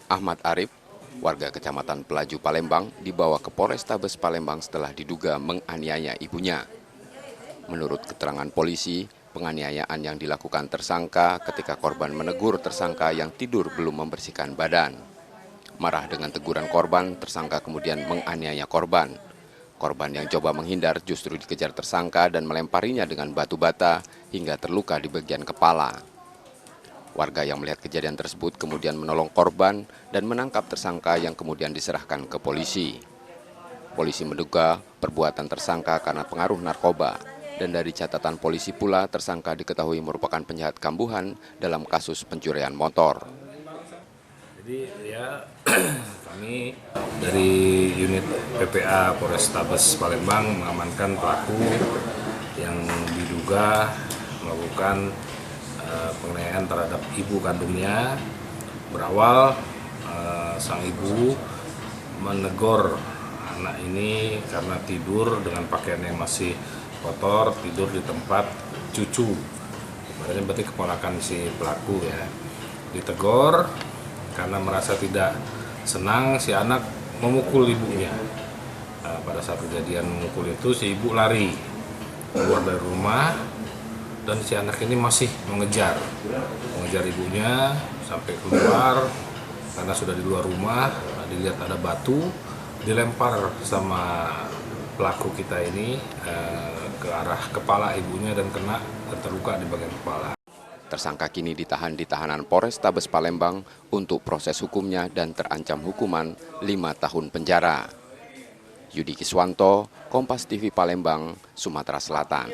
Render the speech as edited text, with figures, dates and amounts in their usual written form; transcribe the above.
Ahmad Arif, warga Kecamatan Pelaju Palembang, dibawa ke Polrestabes Palembang setelah diduga menganiaya ibunya. Menurut keterangan polisi, penganiayaan yang dilakukan tersangka ketika korban menegur tersangka yang tidur belum membersihkan badan. Marah dengan teguran korban, tersangka kemudian menganiaya korban. Korban yang coba menghindar justru dikejar tersangka dan melemparinya dengan batu bata hingga terluka di bagian kepala. Warga yang melihat kejadian tersebut kemudian menolong korban dan menangkap tersangka yang kemudian diserahkan ke polisi. Polisi menduga perbuatan tersangka karena pengaruh narkoba, dan dari catatan polisi pula tersangka diketahui merupakan penjahat kambuhan dalam kasus pencurian motor. Jadi ya kami dari unit PPA Polrestabes Palembang mengamankan pelaku yang diduga melakukan penganiayaan terhadap ibu kandungnya. Berawal sang ibu menegur anak ini karena tidur dengan pakaian yang masih kotor, tidur di tempat cucu. Berarti keponakan si pelaku ya. Ditegur karena merasa tidak senang, si anak memukul ibunya. Pada saat kejadian memukul itu, si ibu lari keluar dari rumah dan si anak ini masih mengejar ibunya sampai keluar. Karena sudah di luar rumah, dilihat ada batu, dilempar sama pelaku kita ini ke arah kepala ibunya dan kena terluka di bagian kepala. Tersangka kini ditahan di tahanan Polrestabes Palembang untuk proses hukumnya dan terancam hukuman 5 tahun penjara. Yudi Kiswanto, Kompas TV Palembang, Sumatera Selatan.